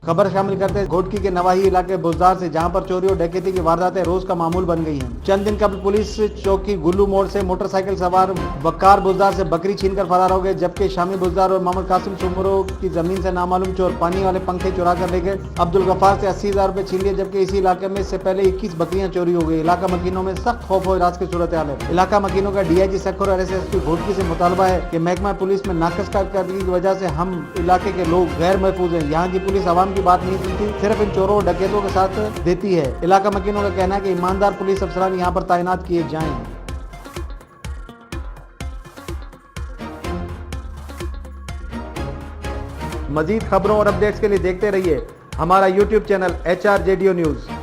खबर शामिल करते हैं घोटकी के नवाही इलाके बुजदार से, जहां पर चोरी और डकैती की वारदातें रोज का मामूल बन गई हैं। चंद दिन कबल पुलिस चौकी गुल्लू मोड़ से मोटरसाइकिल सवार वकार बुजदार से बकरी छीनकर फरार हो गए, जबकि शामी बुजदार और मोहम्मद कासिम सुमरो की जमीन से नामालूम चोर पानी वाले पंखे चुरा कर ले गए। अब्दुल गफ्फार से 80,000 रुपए छीन लिए, जबकि इसी इलाके में इससे पहले 21 बकरियां चोरी हो गई। इलाका मकीनों में सख्त खौफ और इराज की सूरत हाल है। इलाका मकीनों का डीआईजी सखर और एसएसपी घोटकी से मुतालबा है कि महकमा पुलिस में नाकस कारकर्दगी की वजह से हम इलाके के लोग गैर महफूज हैं। यहाँ की पुलिस आवाम की बात नहीं सुनती, सिर्फ इन चोरों और डकैतों के साथ देती है। इलाका मकीनों का कहना है कि ईमानदार पुलिस अफसरान यहाँ पर तैनात किए जाएं। मजीद खबरों और अपडेट्स के लिए देखते रहिए हमारा YouTube चैनल HRJDO न्यूज।